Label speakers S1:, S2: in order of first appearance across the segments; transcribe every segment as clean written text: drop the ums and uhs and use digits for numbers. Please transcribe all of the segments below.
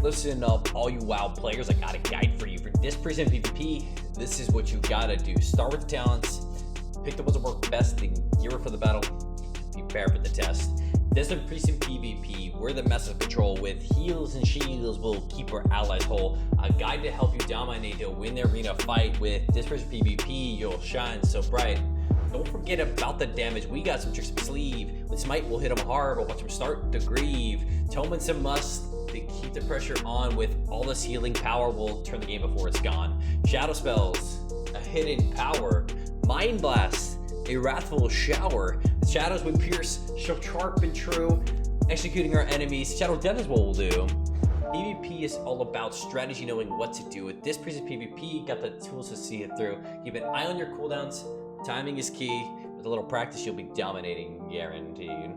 S1: Listen up, all you WoW players, I got a guide for you. For this prison PvP, this is what you gotta do. Start with the talents, pick the ones that work best, then gear up for the battle, be prepared for the test. This is prison PvP, we're the master control with heals and shields will keep our allies whole. A guide to help you dominate to win the arena fight. With this prison PvP, you'll shine so bright. Don't forget about the damage, we got some tricks up sleeve. With Smite, we'll hit them hard, we'll watch them start to grieve. Tomement's a must to keep the pressure on. With all this healing power, we'll turn the game before it's gone. Shadow spells, a hidden power. Mind Blast, a wrathful shower. The shadows we pierce, so sharp and true. Executing our enemies, Shadow Death is what we'll do. PvP is all about strategy, knowing what to do. With this prison PvP, got the tools to see it through. Keep an eye on your cooldowns, timing is key. With a little practice, you'll be dominating, guaranteed.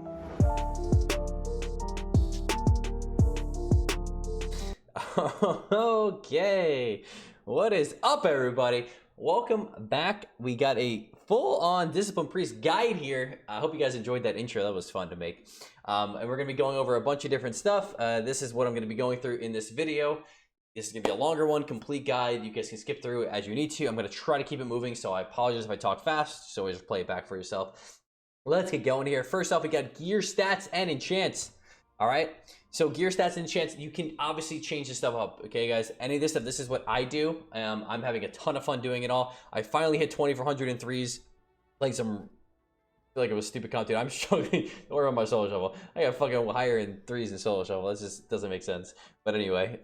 S1: Okay, what is up, everybody? Welcome back. We got a full-on Discipline Priest guide here. I hope you guys enjoyed that intro. That was fun to make. And we're going to be going over a bunch of different stuff. This is what I'm going to be going through in this video. This is going to be a longer one, complete guide. You guys can skip through it as you need to. I'm going to try to keep it moving, so I apologize if I talk fast. So always play it back for yourself. Let's get going here. First off, we got gear, stats, and enchants. All right, so gear, stats, and enchants, you can obviously change this stuff up. Okay, guys, any of this stuff, this is what I do. I'm having a ton of fun doing it all. I finally hit 2400 in threes, playing some, I feel like it was stupid content. I'm struggling to work on my solo shuffle. I got fucking higher in threes in solo shuffle. That just doesn't make sense. But anyway,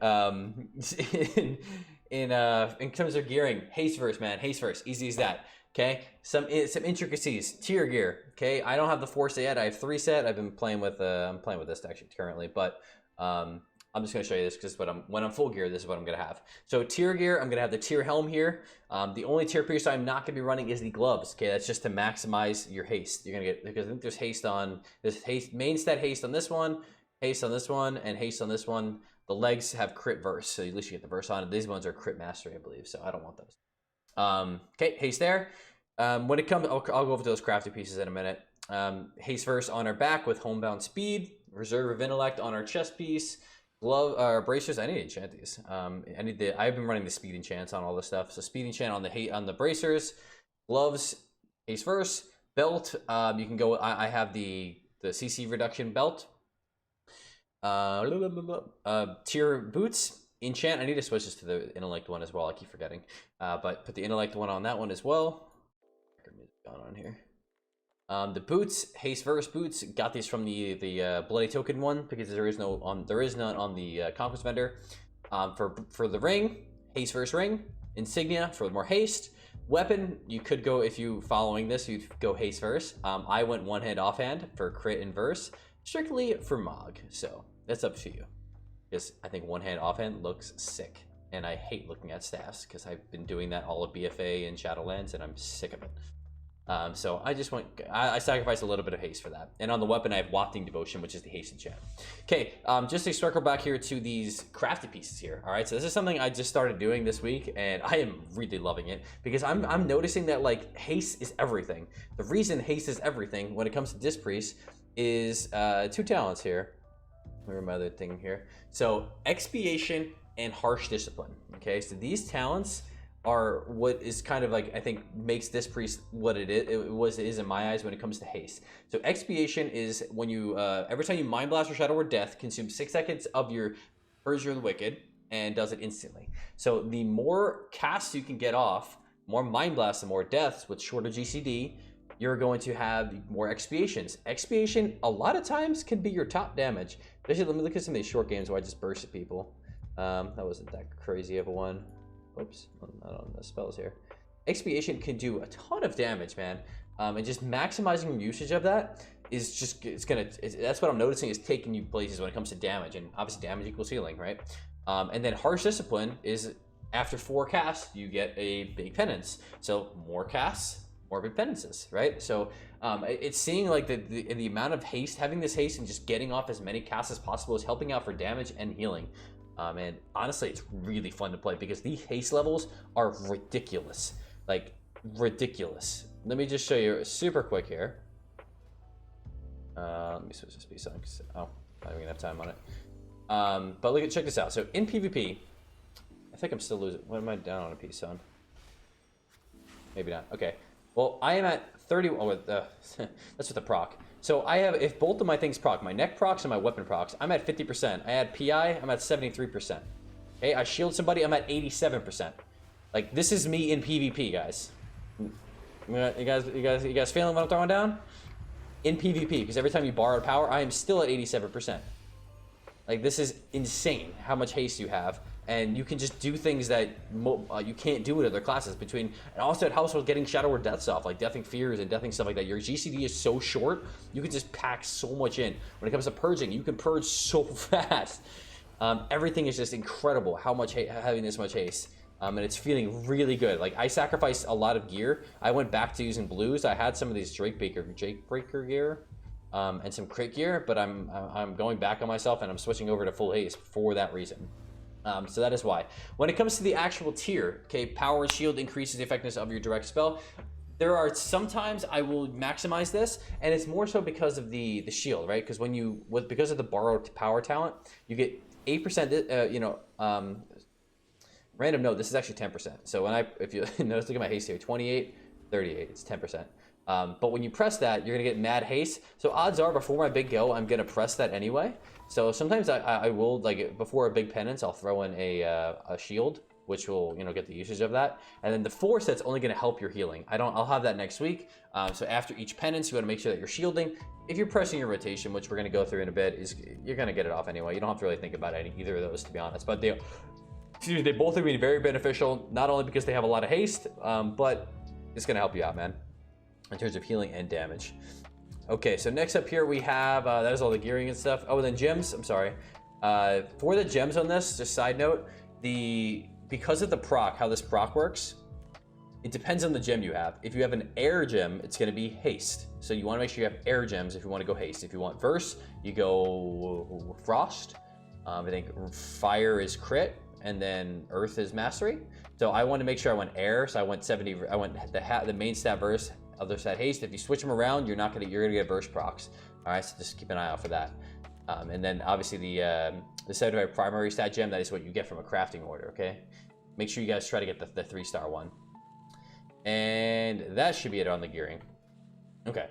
S1: in terms of gearing, haste verse, man, haste verse, easy as that. Okay, some intricacies. Tier gear. Okay, I don't have the 4 set yet. I have 3 set. I've been playing with I'm playing with this actually currently, but I'm just gonna show you this because when I'm full gear, this is what I'm gonna have. So tier gear, I'm gonna have the tier helm here. The only tier piece I'm not gonna be running is the gloves. Okay, that's just to maximize your haste. You're gonna get, because I think there's haste on this, haste main stat, haste on this one, haste on this one, and haste on this one. The legs have crit verse, so at least you get the verse on it. These ones are crit mastery, I believe, so I don't want those. Okay, haste there. When it comes, I'll go over those crafty pieces in a minute. Haste verse on our back with homebound speed. Reserve of intellect on our chest piece. Glove, bracers. I need to enchant these. I've been running the speed enchants on all this stuff. So speed enchant on the bracers. Gloves, haste verse. Belt. You can go. I have the CC reduction belt. Tier boots. Enchant, I need to switch this to the intellect one as well. I keep forgetting. But put the intellect one on that one as well. Going on here. The boots, haste verse boots, got these from the bloody token one because there is none on the conquest vendor. For the ring, haste verse ring. Insignia for more haste. Weapon, you could go, if you following this, you'd go haste verse. I went one hand offhand for crit and verse, strictly for Mog. So that's up to you. Because I think one hand offhand looks sick, and I hate looking at staffs because I've been doing that all of BFA and Shadowlands, and I'm sick of it. So I just I sacrificed a little bit of haste for that. And on the weapon, I have Wafting Devotion, which is the haste enchant. Okay, just to circle back here to these crafted pieces here. All right, so this is something I just started doing this week, and I am really loving it because I'm noticing that like haste is everything. The reason haste is everything when it comes to Disc Priest is 2 talents here. Where my other thing here? So expiation and harsh discipline. Okay, so these talents are what is kind of like, I think, makes this priest what it is in my eyes when it comes to haste. So expiation is when you every time you mind blast or shadow or death, consume 6 seconds of your Purge of the Wicked and does it instantly. So the more casts you can get off, more mind blasts and more deaths with shorter GCD, you're going to have more expiations. Expiation, a lot of times, can be your top damage. Especially, let me look at some of these short games where I just bursted people. That wasn't that crazy of a one. Oops, not on the spells here. Expiation can do a ton of damage, man. And just maximizing your usage of that is just, that's what I'm noticing is taking you places when it comes to damage. And obviously damage equals healing, right? And then harsh discipline is after 4 casts, you get a big penance. So more casts, more big penances, right? So it's seeing like the amount of haste, having this haste and just getting off as many casts as possible is helping out for damage and healing. And honestly, it's really fun to play because the haste levels are ridiculous, like ridiculous. Let me just show you super quick here. Let me switch this piece on because I don't even have time on it. But look at, check this out. So in PvP, I think I'm still losing. What am I down on a piece on? Maybe not. Okay. Well, I am at 30. Oh, that's with the proc. So I have, if both of my things proc, my neck procs and my weapon procs, I'm at 50%. I add PI, I'm at 73%. Okay, I shield somebody, I'm at 87%. Like, this is me in PvP, guys. You guys feeling what I'm throwing down? In PvP, because every time you borrow power, I am still at 87%. Like, this is insane how much haste you have, and you can just do things that you can't do with other classes between, and also it helps with getting Shadow or Deaths off, like Deathing Fears and Deathing stuff like that. Your GCD is so short, you can just pack so much in. When it comes to purging, you can purge so fast. Everything is just incredible, how much having this much haste. And it's feeling really good. Like, I sacrificed a lot of gear. I went back to using blues. I had some of these Jake Breaker gear. And some crit gear, but I'm going back on myself and I'm switching over to full haste for that reason. So that is why. When it comes to the actual tier, okay, power and shield increases the effectiveness of your direct spell. There are sometimes I will maximize this, and it's more so because of the shield, right? Because because of the borrowed power talent, you get 8%. Random note, this is actually 10%. So if you notice, look at my haste here, 28, 38. It's 10%. But when you press that, you're gonna get mad haste. So odds are, before my big go, I'm gonna press that anyway. So sometimes I will, like, before a big penance, I'll throw in a shield, which will, get the usage of that. And then the force, that's only gonna help your healing. I'll have that next week. So after each penance, you wanna make sure that you're shielding. If you're pressing your rotation, which we're gonna go through in a bit, you're gonna get it off anyway. You don't have to really think about either of those, to be honest. But they both are being very beneficial, not only because they have a lot of haste, but it's gonna help you out, man, in terms of healing and damage. Okay, so next up here we have, that is all the gearing and stuff. Oh, and then gems, I'm sorry. For the gems on this, just side note, because of the proc, how this proc works, it depends on the gem you have. If you have an air gem, it's gonna be haste. So you wanna make sure you have air gems if you wanna go haste. If you want verse, you go frost. I think fire is crit, and then earth is mastery. So I want to make sure I went air, so I went 70. I went the main stat verse, other stat haste. If you switch them around, you're gonna get verse procs. All right, so just keep an eye out for that. And then obviously the 75 primary stat gem, that is what you get from a crafting order. Okay, make sure you guys try to get the 3-star one. And that should be it on the gearing. Okay.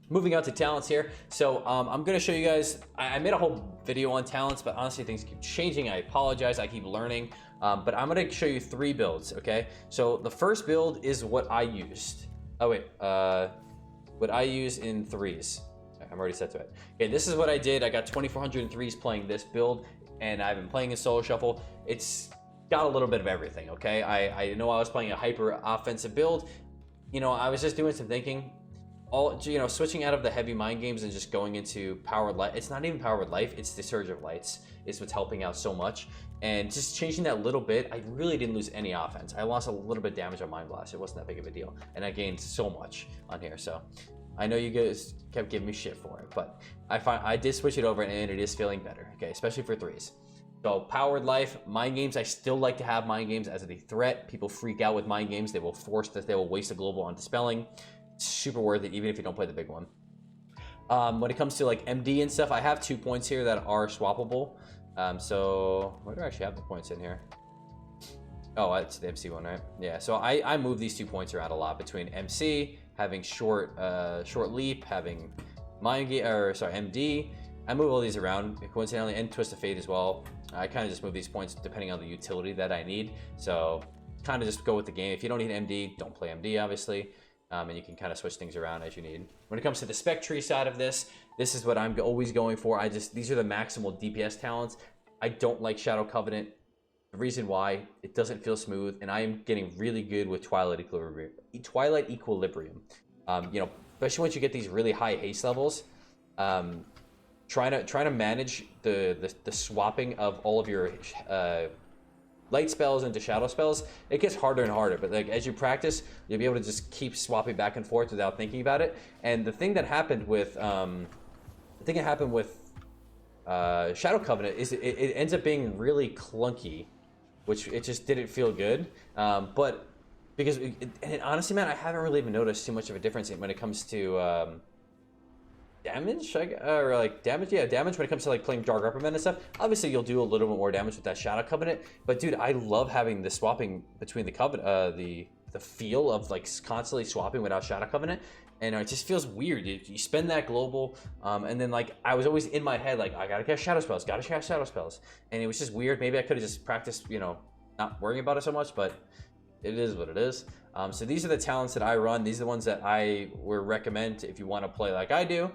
S1: Moving on to talents here. So I'm going to show you guys, I made a whole video on talents, but honestly things keep changing. I apologize, I keep learning. But I'm going to show you 3 builds, okay? So the first build is what I used. Oh wait, what I use in 3s. I'm already set to it. Okay, this is what I did. I got 2400 in 3s playing this build, and I've been playing in solo shuffle. It's got a little bit of everything, okay? I know I was playing a hyper offensive build. I was just doing some thinking. Switching out of the heavy mind games and just going into powered light. It's not even powered life, it's the surge of lights is what's helping out so much. And just changing that little bit, I really didn't lose any offense. I lost a little bit of damage on Mind Blast. It wasn't that big of a deal, and I gained so much on here. So I know you guys kept giving me shit for it, but I did switch it over, and it is feeling better. Okay, especially for 3s. So powered life, mind games. I still like to have mind games as a threat. People freak out with mind games. They will waste a global on dispelling. Super worth it, even if you don't play the big one. When it comes to like MD and stuff, I have 2 points here that are swappable. So where do I actually have the points in here? Oh, it's the MC one, right? Yeah. So I move these 2 points around a lot between MC, having short leap, having MD. I move all these around coincidentally, and Twist of Fate as well. I kind of just move these points depending on the utility that I need. So kind of just go with the game. If you don't need MD, don't play MD, obviously. And you can kind of switch things around as you need. When it comes to the spec tree side of this is what I'm always going for. These are the maximal DPS talents. I don't like Shadow Covenant. The reason why, it doesn't feel smooth, and I am getting really good with Twilight Equilibrium. Especially once you get these really high haste levels, trying to manage the swapping of all of your light spells into shadow spells, it gets harder and harder. But like as you practice, you'll be able to just keep swapping back and forth without thinking about it. And the thing that happened with Shadow Covenant is it ends up being really clunky, which it just didn't feel good. But because honestly, man, I haven't really even noticed too much of a difference when it comes to damage, or like damage, yeah, damage when it comes to like playing Dark Reprimand and stuff. Obviously, you'll do a little bit more damage with that Shadow Covenant, but dude, I love having the swapping between the Covenant, the feel of like constantly swapping without Shadow Covenant, and it just feels weird. You spend that global, and then like I was always in my head like I gotta cast Shadow spells, and it was just weird. Maybe I could have just practiced, you know, not worrying about it so much, but it is what it is. So these are the talents that I run. These are the ones that I would recommend if you want to play like I do.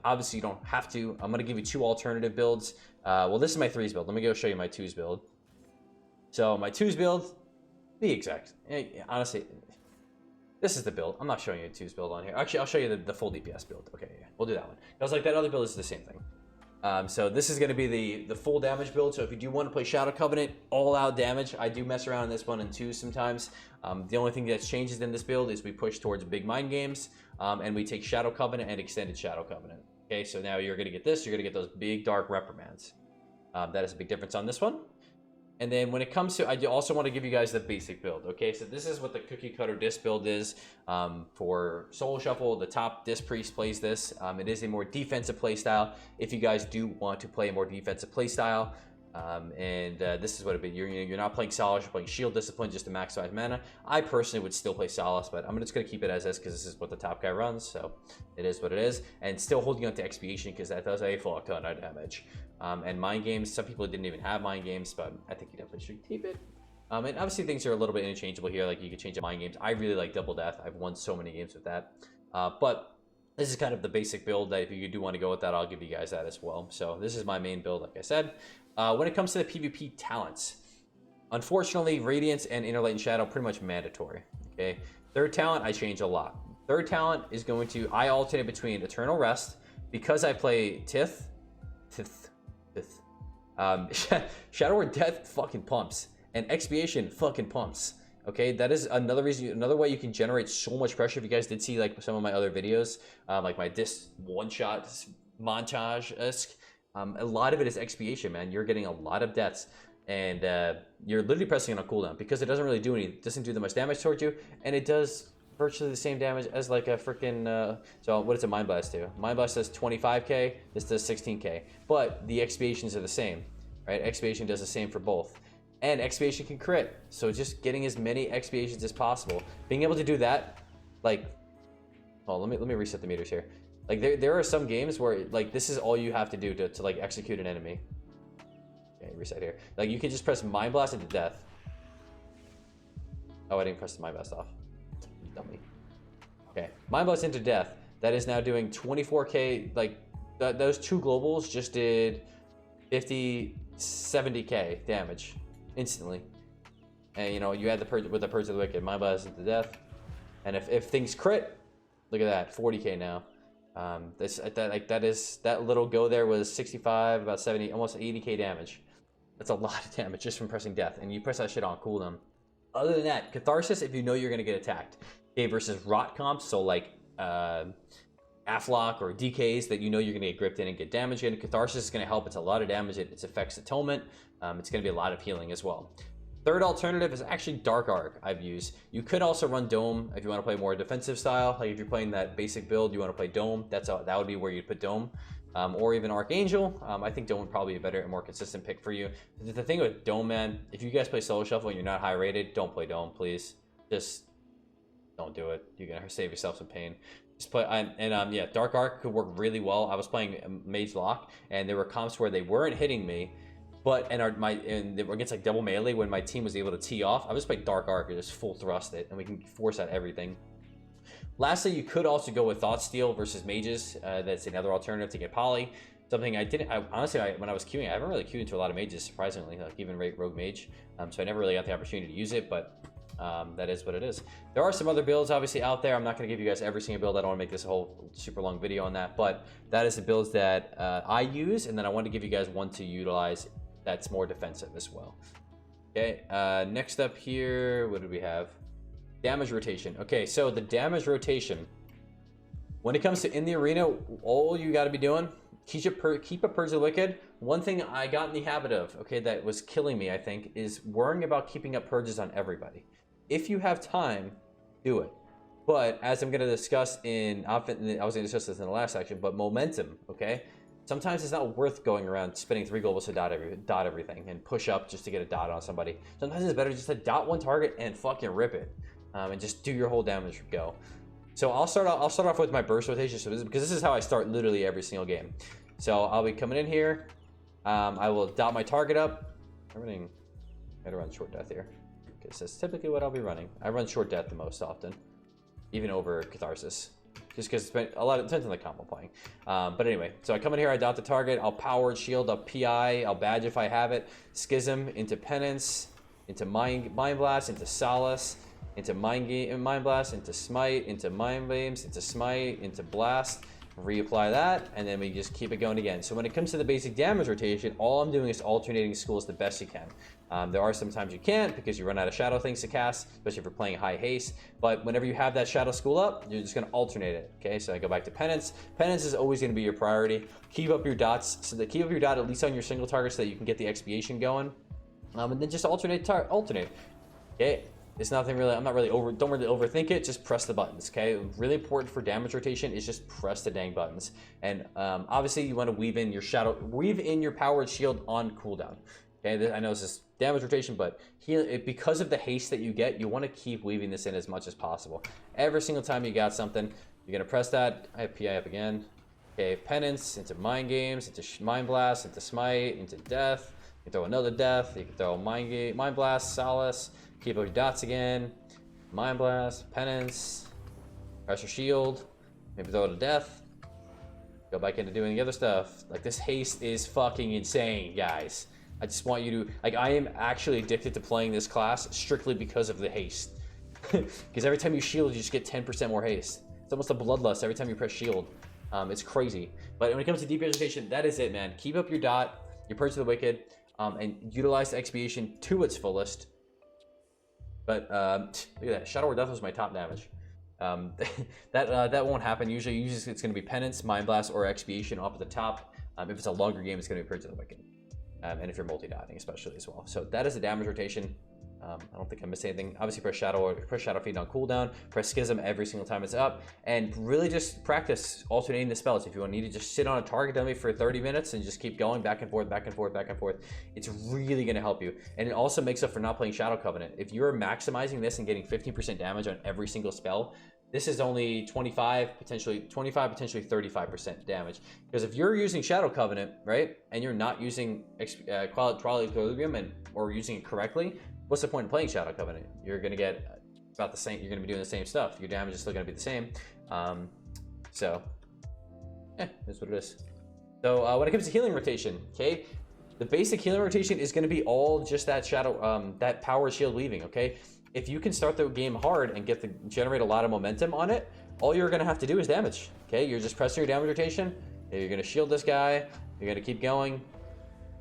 S1: Obviously, you don't have to. I'm going to give you 2 alternative builds. Well, this is my 3s build. Let me go show you my 2s build. So my 2s build, the exact. Honestly, this is the build. I'm not showing you a 2s build on here. Actually, I'll show you the full DPS build. Okay, yeah, we'll do that one. I was like, that other build is the same thing. So this is going to be the full damage build. So if you do want to play Shadow Covenant, all out damage, I do mess around in this one in 2s sometimes. The only thing that changes in this build is we push towards big mind games, and we take Shadow Covenant and extended Shadow Covenant. Okay, so now you're going to get this. You're going to get those big dark reprimands. That is a big difference on this one. And then when it comes to, I do also want to give you guys the basic build. Okay, so this is what the cookie cutter disc build is for Soul Shuffle. The top disc priest plays this. It is a more defensive play style. If you guys do want to play a more defensive play style, this is what it is. You're not playing Solace, you're playing Shield Discipline just to maximize mana. I personally would still play Solace, but I'm just going to keep it as is because this is what the top guy runs, so it is what it is. And still holding on to Expiation because that does a fuck ton of damage. And Mind Games, some people didn't even have Mind Games, but I think you definitely should keep it. And obviously things are a little bit interchangeable here, like you could change Mind Games. I really like Double Death. I've won so many games with that. But this is kind of the basic build that if you do want to go with that, I'll give you guys that as well. So this is my main build, like I said. When it comes to the PvP talents, unfortunately, Radiance and Inner Light and Shadow pretty much mandatory. Okay, third talent I change a lot. Third talent is going to, I alternate between Eternal Rest because I play Shadow or Death fucking pumps, and Expiation fucking pumps. Okay, that is another reason, another way you can generate so much pressure. If you guys did see like some of my other videos, like my disc one-shot montage-esque, a lot of it is Expiation, man. You're getting a lot of deaths, and you're literally pressing on a cooldown because it doesn't really do any, doesn't do that much damage towards you, and it does virtually the same damage as like a freaking so what does a Mind Blast do? Mind Blast does 25k, this does 16k, but the Expiations are the same, right? Expiation does the same for both, and Expiation can crit, so just getting as many Expiations as possible, being able to do that, like, oh, let me reset the meters here. Like there are some games where like this is all you have to do to like execute an enemy. Okay, reset here. Like you can just press Mind Blast into death. Oh, I didn't press the Mind Blast off. Dummy. Okay, Mind Blast into death. That is now doing 24k. Like those 2 globals just did 70k damage instantly. And you know you add the purge with the Purge of the Wicked, Mind Blast into death, and if things crit, look at that, 40k now. That little go there was 65, about 70, almost 80k damage. That's a lot of damage just from pressing death, and you press that shit on cooldown. Other than that, Catharsis, if you know you're gonna get attacked. Okay, versus rot comps, so like Aflock or DKs that you know you're gonna get gripped in and get damage in. Catharsis is gonna help. It's a lot of damage. It affects Atonement. It's gonna be a lot of healing as well. Third alternative is actually Dark Arc I've used. You could also run Dome if you want to play more defensive style. Like if you're playing that basic build, you want to play Dome, that would be where you'd put Dome. Or even Archangel. I think Dome would probably be a better and more consistent pick for you. The thing with Dome, man, if you guys play Solo Shuffle and you're not high rated, don't play Dome, please. Just don't do it. You're going to save yourself some pain. Just play, yeah, Dark Arc could work really well. I was playing Mage Lock, and there were comps where they weren't hitting me, but against like double melee when my team was able to tee off, I just play Dark Arc and just full thrust it, and we can force out everything. Lastly, you could also go with Thought Steal versus Mages. That's another alternative to get Poly. Something honestly, when I was queuing, I haven't really queued into a lot of Mages, surprisingly, like even Rogue Mage. So I never really got the opportunity to use it, but that is what it is. There are some other builds obviously out there. I'm not going to give you guys every single build. I don't want to make this a whole super long video on that, but that is the builds that I use, and then I want to give you guys one to utilize that's more defensive as well. Okay, next up here, what did we have? Damage rotation. Okay, so the damage rotation, when it comes to in the arena, all you got to be doing, keep a Purge of the Wicked. One thing I got in the habit of, okay, that was killing me, I think, is worrying about keeping up purges on everybody. If you have time, do it. But as I'm going to discuss I was going to discuss this in the last section, but momentum, okay? Sometimes it's not worth going around spending 3 globals to dot everything and push up just to get a dot on somebody. Sometimes it's better just to dot one target and fucking rip it, and just do your whole damage go. So I'll start off with my burst rotation, because this is how I start literally every single game. So I'll be coming in here. I will dot my target up. I gotta run short death here, because that's typically what I'll be running. I run short death the most often, even over catharsis, just because it depends on the comp I'm playing. But anyway, so I come in here, I dot the target, I'll power, shield, I'll PI, I'll badge if I have it, schism into penance, into mind blast, into solace, into mind blast, into smite, into mind beams, into smite, into blast. Reapply that, and then we just keep it going again. So when it comes to the basic damage rotation, all I'm doing is alternating schools the best you can. There are some times you can't because you run out of shadow things to cast, especially if you're playing high haste. But whenever you have that shadow school up, you're just going to alternate it. Okay, so I go back to penance. Penance is always going to be your priority. Keep up your dots, keep up your dot at least on your single target so that you can get the expiation going. And then just alternate. Okay. It's nothing really, don't really overthink it, just press the buttons, okay? Really important for damage rotation is just press the dang buttons. And obviously you want to weave in your powered shield on cooldown. Okay, I know this is damage rotation, but because of the haste that you get, you want to keep weaving this in as much as possible. Every single time you got something, you're going to press that. I have PI up again. Okay, penance, into mind games, into mind blast, into smite, into death. You can throw another death, you can throw mind blast, solace. Keep up your dots again. Mind blast, penance, pressure shield, maybe throw it to death. Go back into doing the other stuff. Like, this haste is fucking insane, guys. I just want you to, like, I am actually addicted to playing this class strictly because of the haste. Because every time you shield, you just get 10% more haste. It's almost a bloodlust every time you press shield. It's crazy. But when it comes to DPS rotation, that is it, man. Keep up your dot, your Purge of the Wicked, and utilize the expiation to its fullest. But look at that. Shadow Word Death was my top damage. That won't happen. Usually it's going to be Penance, Mind Blast, or Expiation up at the top. If it's a longer game, it's going to be Purge of the Wicked. And if you're multi-dotting, especially as well. So that is the damage rotation. I don't think I missed anything. Obviously, press Shadow Fiend on cooldown. Press Schism every single time it's up, and really just practice alternating the spells. If you need to just sit on a target dummy for 30 minutes and just keep going back and forth, back and forth, back and forth, it's really going to help you. And it also makes up for not playing Shadow Covenant. If you're maximizing this and getting 15% damage on every single spell, this is only 25, potentially 35% damage. Because if you're using Shadow Covenant, right, and you're not using Quality Equilibrium or using it correctly, what's the point of playing Shadow Covenant? You're going to get about the same. You're going to be doing the same stuff. Your damage is still going to be the same. So, yeah, that's what it is. So when it comes to healing rotation, okay, the basic healing rotation is going to be all just that shadow, that power shield weaving. Okay, if you can start the game hard and generate a lot of momentum on it, all you're going to have to do is damage. Okay, you're just pressing your damage rotation. You're going to shield this guy. You're going to keep going.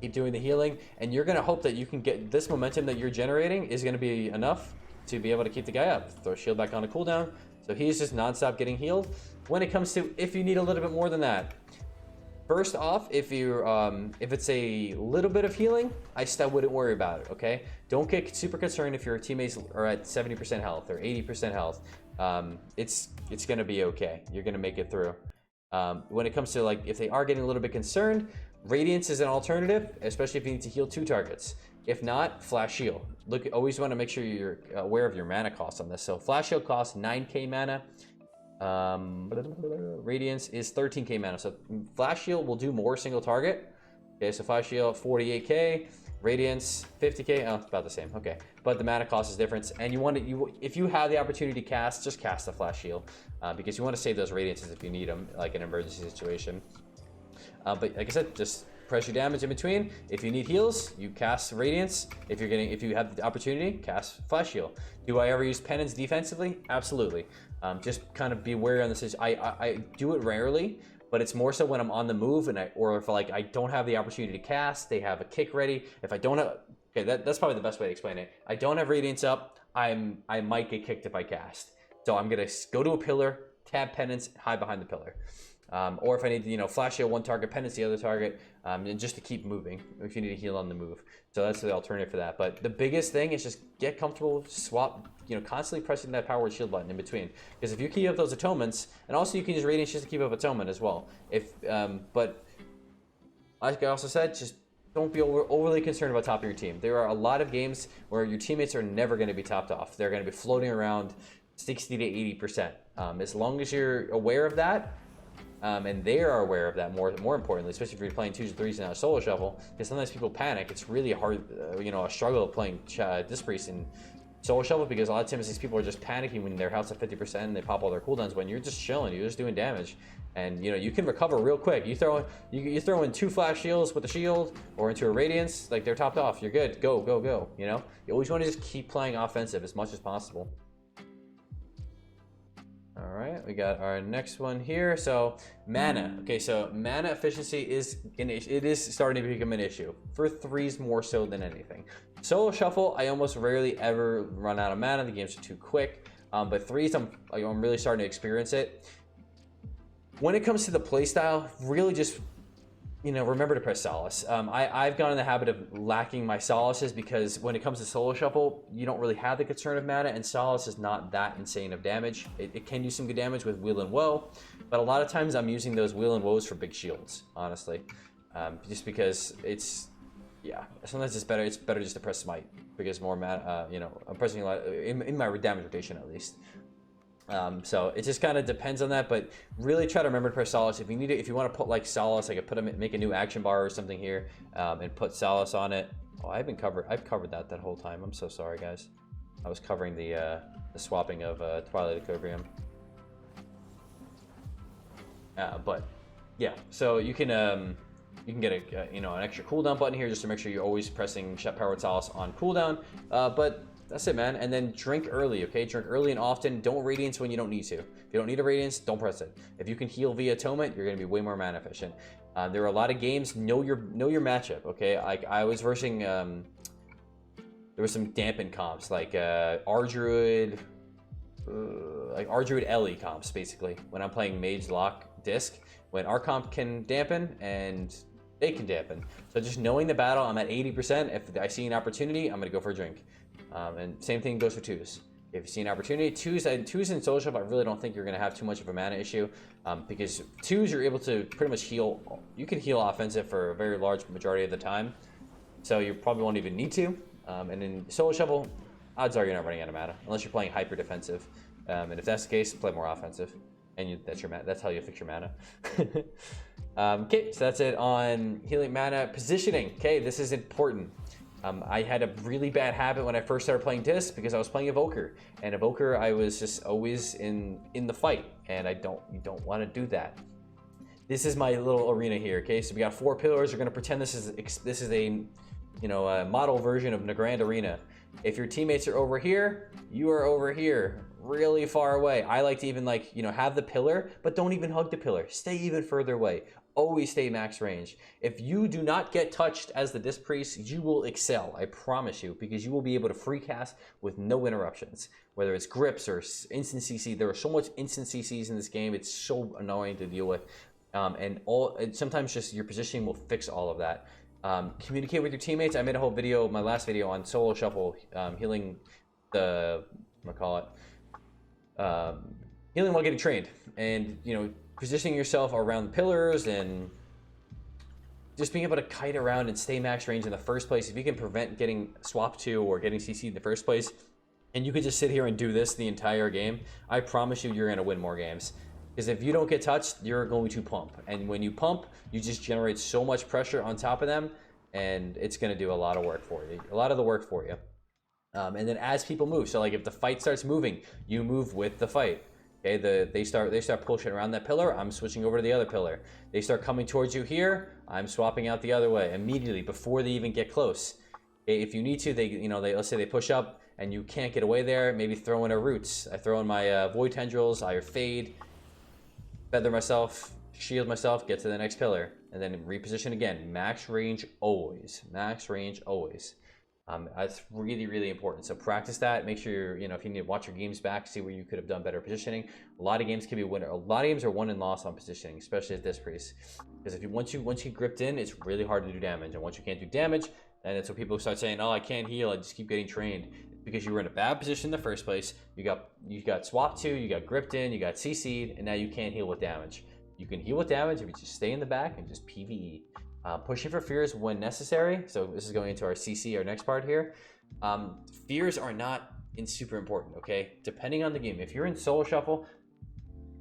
S1: Keep doing the healing, and you're going to hope that you can get this momentum that you're generating is going to be enough to be able to keep the guy up. Throw shield back on a cooldown, so he's just non-stop getting healed. When it comes to if you need a little bit more than that, first off, if it's a little bit of healing, I still wouldn't worry about it. Okay, don't get super concerned if your teammates are at 70% health or 80% health. It's going to be okay. You're going to make it through. When it comes to, like, if they are getting a little bit concerned, Radiance is an alternative, especially if you need to heal 2 targets. If not, Flash Shield. Always want to make sure you're aware of your mana cost on this. So Flash Shield costs 9k mana. Radiance is 13k mana. So Flash Shield will do more single target. Okay, so Flash Shield 48k, Radiance 50k. Oh, it's about the same. Okay, but the mana cost is different. And if you have the opportunity to cast, just cast the Flash Shield because you want to save those Radiances if you need them, like in an emergency situation. But like I said, just press your damage in between. If you need heals, you cast Radiance. If you have the opportunity, cast Flash Shield. Do I ever use Penance defensively? Absolutely. Just kind of be wary on this. I do it rarely, but it's more so when I'm on the move or if I don't have the opportunity to cast. They have a kick ready. If I don't have, okay, that's probably the best way to explain it. I don't have Radiance up. I might get kicked if I cast. So I'm gonna go to a pillar, tab Penance, hide behind the pillar. or if I need to, you know, flash heal one target, penance the other target, and just to keep moving if you need to heal on the move. So that's the alternative for that. But the biggest thing is just get comfortable, swap, you know, constantly pressing that power shield button in between. Because if you keep up those atonements, and also you can use radiance just to keep up atonement as well. But like I also said, just don't be overly concerned about top of your team. There are a lot of games where your teammates are never going to be topped off. They're going to be floating around 60 to 80%. As long as you're aware of that, and they are aware of that more importantly, especially if you're playing 2s and 3s in a solo shuffle, because sometimes people panic. It's really hard, you know, a struggle playing Disc Priest in solo shuffle, because a lot of times these people are just panicking when their health's at 50% and they pop all their cooldowns when you're just chilling, you're just doing damage. And you know, you can recover real quick. You throw in 2 flash shields with a shield or into a radiance, like they're topped off, you're good. Go, go, go. You know, you always want to just keep playing offensive as much as possible. All right, we got our next one here. So mana. Okay, so mana efficiency is starting to become an issue for 3s more so than anything. Solo shuffle, I almost rarely ever run out of mana. The games are too quick. But 3s, I'm really starting to experience it. When it comes to the playstyle, really just, you know, remember to press Solace. I've gone in the habit of lacking my Solaces because when it comes to solo shuffle, you don't really have the concern of mana, and Solace is not that insane of damage. It can do some good damage with Wheel and Woe, but a lot of times I'm using those Wheel and Woes for big shields, honestly. Just because it's, yeah, sometimes it's better just to press Smite, because more mana, you know, I'm pressing a lot, in my damage rotation at least. So it just kind of depends on that, but really try to remember to press Solace. If you want to put like Solace, I could make a new action bar or something here, and put Solace on it. Oh, I've covered that whole time. I'm so sorry, guys. I was covering the swapping of Twilight Equilibrium. But yeah, so you can get a you know, an extra cooldown button here just to make sure you're always pressing powered Solace on cooldown. But that's it, man. And then drink early, okay? Drink early and often. Don't radiance when you don't need to. If you don't need a radiance, don't press it. If you can heal via atonement, you're gonna be way more mana efficient. There are a lot of games. Know your matchup, okay? I was versing. There was some dampen comps like Ardruid, Ellie comps basically. When I'm playing Mage Lock Disc, when our comp can dampen and they can dampen. So just knowing the battle, I'm at 80%. If I see an opportunity, I'm gonna go for a drink. And same thing goes for 2s. If you see an opportunity, 2s in solo shuffle, I really don't think you're going to have too much of a mana issue, because 2s you're able to pretty much heal. You can heal offensive for a very large majority of the time, so you probably won't even need to. And in solo shuffle, odds are you're not running out of mana unless you're playing hyper defensive. And if that's the case, play more offensive, and that's how you fix your mana. Okay, so that's it on healing mana. Positioning. Okay, this is important. I had a really bad habit when I first started playing Disc because I was playing Evoker, and Evoker I was just always in the fight, and you don't want to do that. This is my little arena here, okay? So we got 4 pillars. We're gonna pretend this is a, you know, a model version of Nagrand Arena. If your teammates are over here, you are over here, really far away. I like to even, like, you know, have the pillar, but don't even hug the pillar. Stay even further away. Always stay max range. If you do not get touched as the Disc Priest, you will excel, I promise you, because you will be able to free cast with no interruptions. Whether it's grips or instant CC, there are so much instant CCs in this game, it's so annoying to deal with. And sometimes just your positioning will fix all of that. Communicate with your teammates. I made a whole video, my last video, on solo shuffle, healing the, healing while getting trained. And, you know, positioning yourself around the pillars and just being able to kite around and stay max range in the first place. If you can prevent getting swapped to or getting CC'd in the first place, and you could just sit here and do this the entire game, I promise you're going to win more games. Because if you don't get touched, you're going to pump. And when you pump, you just generate so much pressure on top of them, and it's going to do a lot of work for you. A lot of the work for you. And then as people move, so like if the fight starts moving, you move with the fight. Okay, they start pushing around that pillar, I'm switching over to the other pillar. They start coming towards you here, I'm swapping out the other way immediately before they even get close. Okay, if you need to, let's say they push up and you can't get away there, maybe throw in a roots. I throw in my void tendrils, I fade, feather myself, shield myself, get to the next pillar, and then reposition again. Max range always. Max range always. That's really, really important. So practice that. Make sure you're, if you need to watch your games back, see where you could have done better positioning. A lot of games can be winner. A lot of games are won and lost on positioning, especially at this priest. Because once you gripped in, it's really hard to do damage. And once you can't do damage, then it's when people start saying, "Oh, I can't heal. I just keep getting trained." It's because you were in a bad position in the first place. You got swapped to, you got gripped in, you got CC'd, and now you can't heal with damage. You can heal with damage if you just stay in the back and just PvE. Pushing for fears when necessary. So this is going into our CC, our next part here. Fears are not super important, okay? Depending on the game. If you're in solo shuffle,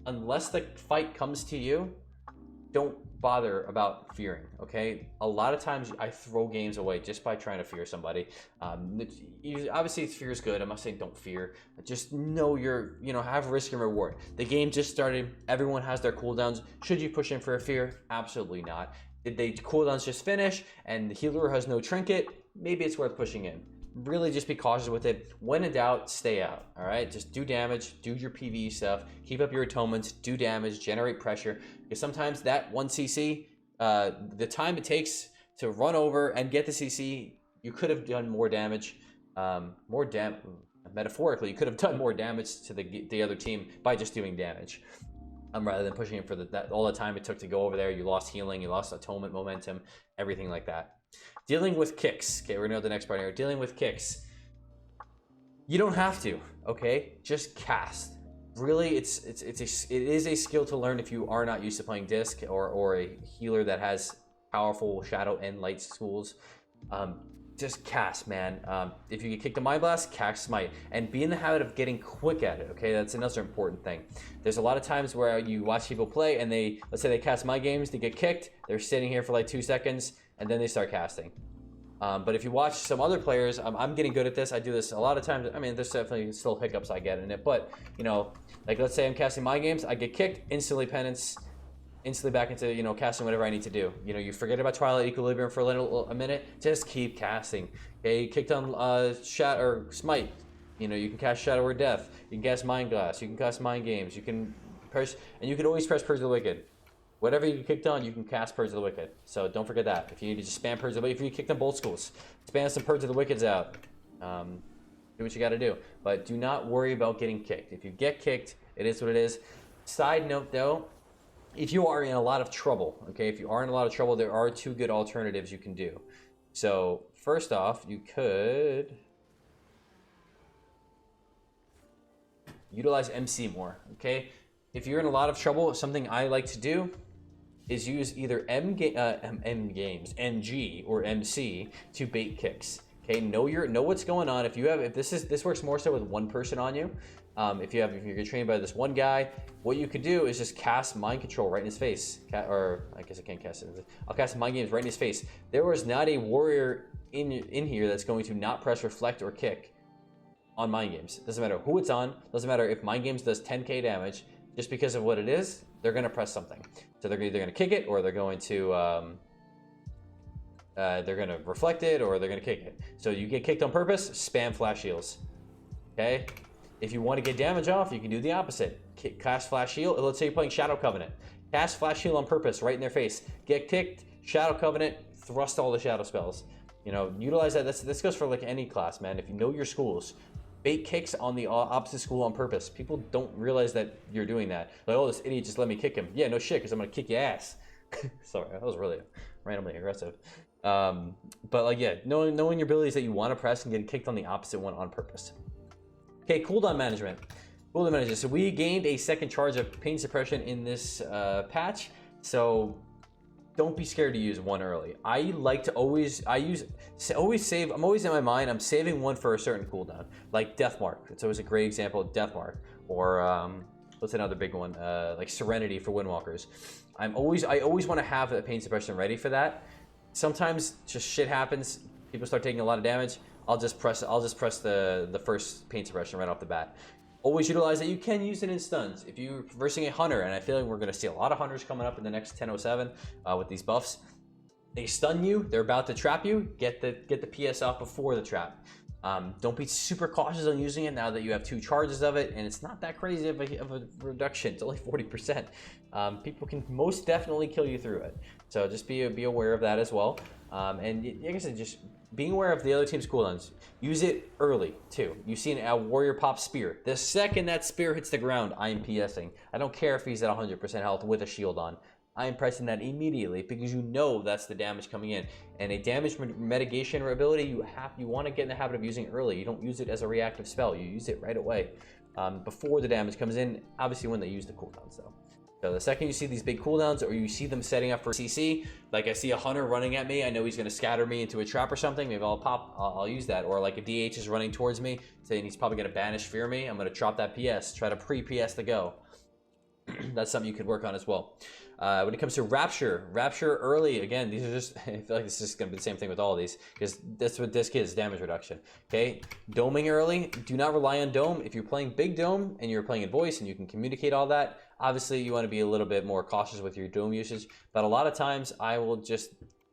S1: unless the fight comes to you, don't bother about fearing, okay? A lot of times I throw games away just by trying to fear somebody. Obviously fear is good. I'm not saying don't fear. Just know have risk and reward. The game just started. Everyone has their cooldowns. Should you push in for a fear? Absolutely not. Did they cooldowns just finish and the healer has no trinket? Maybe it's worth pushing in. Really just be cautious with it. When in doubt, stay out, all right? Just do damage, do your PvE stuff, keep up your atonements, do damage, generate pressure. Because sometimes that one CC, the time it takes to run over and get the CC, you could have done more damage. Metaphorically, you could have done more damage to the other team by just doing damage. Rather than pushing it for all the time it took to go over there. You lost healing, you lost atonement momentum, everything like that. Dealing with kicks. Okay, we're gonna go to the next part here. Dealing with kicks. You don't have to, okay? Just cast. Really, it is a skill to learn if you are not used to playing disc or a healer that has powerful shadow and light schools. Just cast, man. If you get kicked to Mind Blast, cast Smite. And be in the habit of getting quick at it, okay? That's another important thing. There's a lot of times where you watch people play and let's say they cast Mind Games, they get kicked, they're sitting here for like 2 seconds, and then they start casting. But if you watch some other players, I'm getting good at this. I do this a lot of times. I mean, there's definitely still hiccups I get in it. But, like let's say I'm casting Mind Games, I get kicked, instantly penance, instantly back into casting whatever I need to do. You forget about Twilight Equilibrium for a minute, just keep casting. Okay, you kicked on or Smite, you can cast Shadow or Death, you can cast Mind Glass, you can cast Mind Games, you can press, and you can always press Purge of the Wicked. Whatever you kicked on, you can cast Purge of the Wicked. So don't forget that. If you need to just spam Purge of the Wicked, if you kicked on both schools, spam some Purge of the Wickeds out. Do what you got to do, but do not worry about getting kicked. If you get kicked, it is what it is. Side note though, if you are in a lot of trouble, okay, there are 2 good alternatives you can do. So first off, you could utilize MC more, okay? If you're in a lot of trouble, something I like to do is use either MG or MC to bait kicks. Okay, know what's going on. If this works more so with one person on you. If you're trained by this one guy, what you could do is just cast Mind Control right in his face. Or I guess I can't cast it. I'll cast Mind Games right in his face. There was not a warrior in here that's going to not press Reflect or Kick on Mind Games. Doesn't matter who it's on. Doesn't matter if Mind Games does 10k damage. Just because of what it is, they're gonna press something. So they're either gonna kick it, or they're going to they're gonna reflect it, or they're gonna kick it. So you get kicked on purpose, spam Flash Heals. Okay. If you want to get damage off, you can do the opposite. Cast Flash Heal. Let's say you're playing Shadow Covenant. Cast Flash Heal on purpose, right in their face. Get kicked, Shadow Covenant, thrust all the shadow spells. Utilize that. This goes for like any class, man. If you know your schools, bait kicks on the opposite school on purpose. People don't realize that you're doing that. Like, oh, this idiot just let me kick him. Yeah, no shit, because I'm gonna kick your ass. Sorry, that was really randomly aggressive. But like, yeah, knowing your abilities that you want to press and getting kicked on the opposite one on purpose. Okay, cooldown management. So we gained a second charge of pain suppression in this patch. So don't be scared to use one early. I like to always save. I'm always in my mind, I'm saving one for a certain cooldown, like Death Mark. It's always a great example of Death Mark, or what's another big one, like Serenity for Windwalkers. I always want to have a pain suppression ready for that. Sometimes just shit happens. People start taking a lot of damage. I'll just press the first pain suppression right off the bat. Always utilize it. You can use it in stuns. If you're versing a hunter, and I feel like we're going to see a lot of hunters coming up in the next 10:07 with these buffs. They stun you. They're about to trap you. Get the PS off before the trap. Don't be super cautious on using it now that you have 2 charges of it, and it's not that crazy of a reduction. It's only 40%. People can most definitely kill you through it. So just be aware of that as well. And like I said, just being aware of the other team's cooldowns. Use it early, too. You see a warrior pop spear. The second that spear hits the ground, I am PSing. I don't care if he's at 100% health with a shield on. I am pressing that immediately because you know that's the damage coming in. And a damage mitigation ability, you want to get in the habit of using early. You don't use it as a reactive spell. You use it right away before the damage comes in, obviously when they use the cooldowns, though. So the second you see these big cooldowns or you see them setting up for CC, like I see a hunter running at me, I know he's going to scatter me into a trap or something, maybe I'll use that. Or like a DH is running towards me, saying he's probably going to banish fear me, I'm going to drop that PS, try to pre-PS the go. That's something you could work on as well. When it comes to Rapture early, again, these are just, I feel like this is going to be the same thing with all of these, because that's what this is, damage reduction. Okay, doming early, do not rely on dome. If you're playing big dome and you're playing in voice and you can communicate all that, obviously you want to be a little bit more cautious with your dome usage, but a lot of times I will just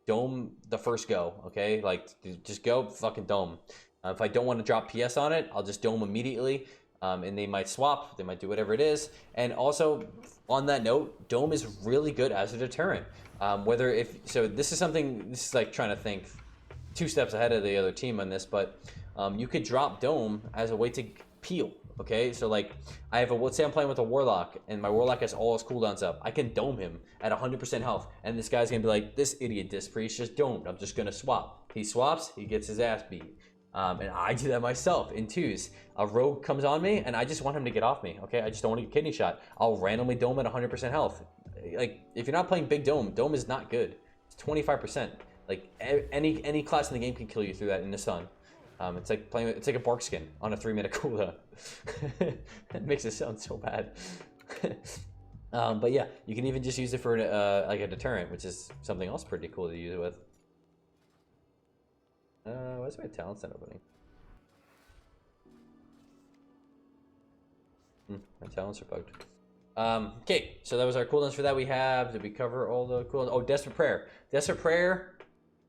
S1: dome the first go, okay? Like, just go fucking dome. If I don't want to drop PS on it, I'll just dome immediately. And they might swap, they might do whatever it is. And also, on that note, dome is really good as a deterrent. This is like trying to think 2 steps ahead of the other team on this, but you could drop dome as a way to peel. Okay, so like let's say I'm playing with a warlock and my warlock has all his cooldowns up. I can dome him at 100% health, and this guy's gonna be like, this idiot disc priest just domed. I'm just gonna swap. He swaps, he gets his ass beat. And I do that myself in 2s. A rogue comes on me and I just want him to get off me. Okay, I just don't want to get kidney shot. I'll randomly dome at 100% health. Like, if you're not playing big dome is not good. It's 25%. Like any class in the game can kill you through that in the sun. It's like a bark skin on a 3-minute cooldown. That makes it sound so bad. But yeah, you can even just use it for like a deterrent, which is something else pretty cool to use it with. Why is my talents not opening? My talents are bugged. Okay, so that was our cooldowns for that. Did we cover all the cooldowns? Oh, Desperate Prayer. Desperate Prayer,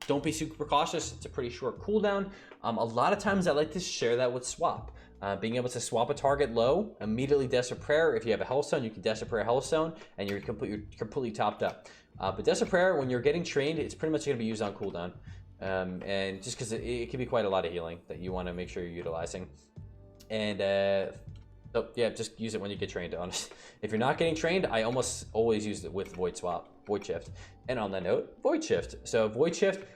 S1: don't be super cautious. It's a pretty short cooldown. A lot of times I like to share that with Swap. Being able to swap a target low, immediately Desperate Prayer. If you have a Hellstone, you can Desperate Prayer Hellstone, and you're completely topped up. But Desperate Prayer, when you're getting trained, it's pretty much going to be used on cooldown. And just because it can be quite a lot of healing that you want to make sure you're utilizing. And so yeah, just use it when you get trained, honestly. If you're not getting trained, I almost always use it with Void Shift. And on that note, Void Shift. So Void Shift,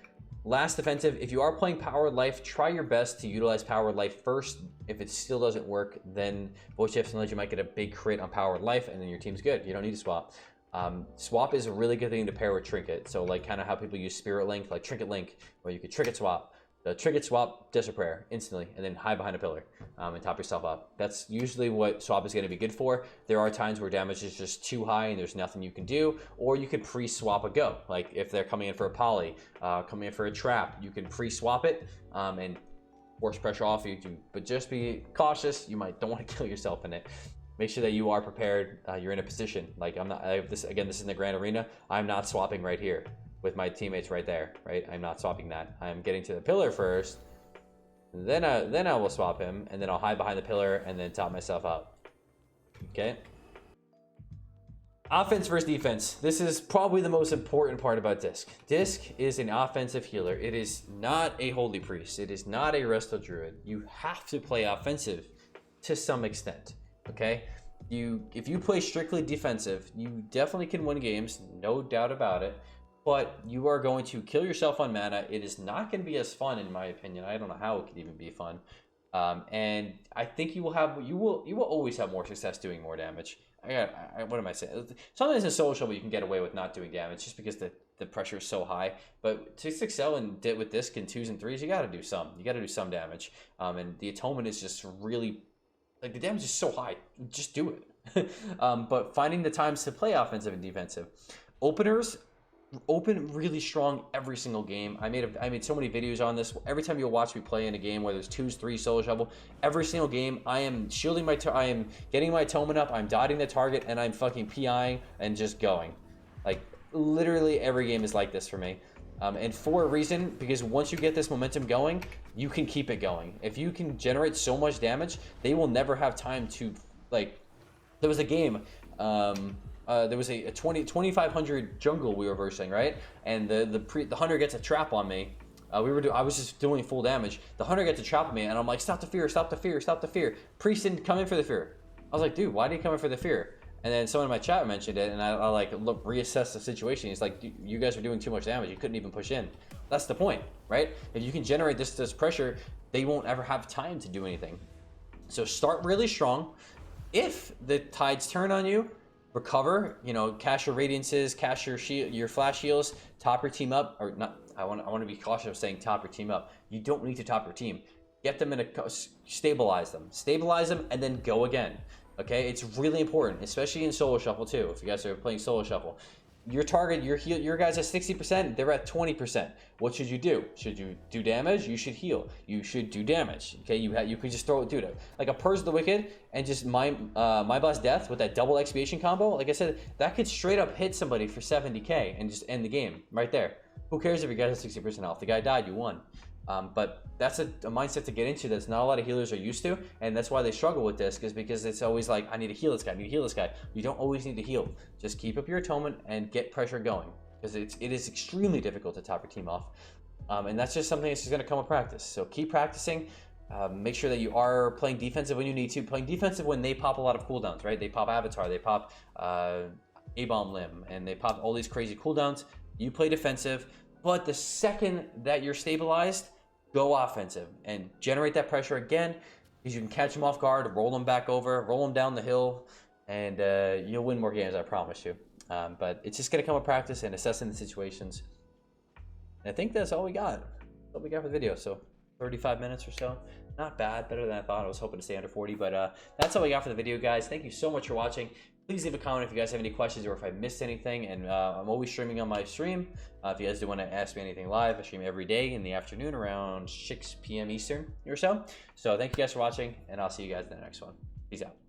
S1: last defensive. If you are playing Powered Life, try your best to utilize Powered Life first. If it still doesn't work, then Void Shift, sometimes you might get a big crit on Powered Life, and then your team's good. You don't need to swap. Swap is a really good thing to pair with Trinket. So like kind of how people use Spirit Link, like Trinket Link, where you could Trinket Swap. The Trinket Swap, Desperate Prayer instantly, and then hide behind a pillar and top yourself up. That's usually what Swap is going to be good for. There are times where damage is just too high and there's nothing you can do, or you could pre-swap a go. Like if they're coming in for a poly, coming in for a trap, you can pre-swap it and force pressure off you. But just be cautious. You don't want to kill yourself in it. Make sure that you are prepared. You're in a position. Like this is in the Grand Arena. I'm not swapping right here with my teammates right there, right? I'm not swapping that. I'm getting to the pillar first, then I will swap him, and then I'll hide behind the pillar and then top myself up. Okay. Offense versus defense. This is probably the most important part about Disc. Disc is an offensive healer. It is not a Holy Priest. It is not a Resto Druid. You have to play offensive to some extent. Okay, if you play strictly defensive, you definitely can win games, no doubt about it, but you are going to kill yourself on mana. It is not going to be as fun, in my opinion. I don't know how it could even be fun. And I think you will always have more success doing more damage. What am I saying? Sometimes in social you can get away with not doing damage just because the pressure is so high. But to excel and with Disc in 2s and 3s, you got to do some. You got to do some damage. And the atonement is just really. Like, the damage is so high, just do it. But finding the times to play offensive and defensive. Openers open really strong every single game. I made so many videos on this. Every time you'll watch me play in a game, whether it's 2s, 3s, solo shovel, every single game, I am shielding I am getting my atonement up, I'm dotting the target, and I'm fucking PIing and just going. Like, literally every game is like this for me. And for a reason, because once you get this momentum going, you can keep it going. If you can generate so much damage, they will never have time to, like, there was a game, there was a 2500 jungle we were versing, right? And the hunter gets a trap on me. I was just doing full damage. The hunter gets a trap on me, and I'm like, stop the fear, stop the fear, stop the fear. Priest didn't come in for the fear. I was like, dude, why did he come in for the fear? And then someone in my chat mentioned it, and I like reassess the situation. He's like, you guys are doing too much damage. You couldn't even push in. That's the point, right? If you can generate this pressure, they won't ever have time to do anything. So start really strong. If the tides turn on you, recover. You know, cash your radiances, cash your your flash heals, top your team up, or not. I want to be cautious of saying top your team up. You don't need to top your team. Get them in a stabilize them, and then go again. Okay, it's really important, especially in solo shuffle too. If you guys are playing solo shuffle, your target, your guys at 60%, they're at 20%. What should you do? Should you do damage? You should heal. You should do damage. Okay, you could just throw it, dude, like a Purge of the Wicked and just my boss death with that double expiation combo. Like I said, that could straight up hit somebody for 70k and just end the game right there. Who cares if you guys at 60% health? The guy died, you won. But that's a mindset to get into that's not a lot of healers are used to, and that's why they struggle with this, because it's always like, I need to heal this guy, I need to heal this guy. You don't always need to heal. Just keep up your atonement and get pressure going, because it is extremely difficult to top your team off. And that's just something that's just going to come with practice. So keep practicing. Make sure that you are playing defensive when you need to, playing defensive when they pop a lot of cooldowns, right? They pop Avatar, they pop A-Bomb Limb, and they pop all these crazy cooldowns. You play defensive, but the second that you're stabilized, go offensive and generate that pressure again, because you can catch them off guard, roll them back over, roll them down the hill, and you'll win more games, I promise you. But it's just going to come with practice and assessing the situations. And I think that's all we got. That's all we got for the video. So 35 minutes or so. Not bad. Better than I thought. I was hoping to stay under 40. But that's all we got for the video, guys. Thank you so much for watching. Please leave a comment if you guys have any questions or if I missed anything. And I'm always streaming on my stream. If you guys do want to ask me anything live, I stream every day in the afternoon around 6 p.m. Eastern or so. So thank you guys for watching, and I'll see you guys in the next one. Peace out.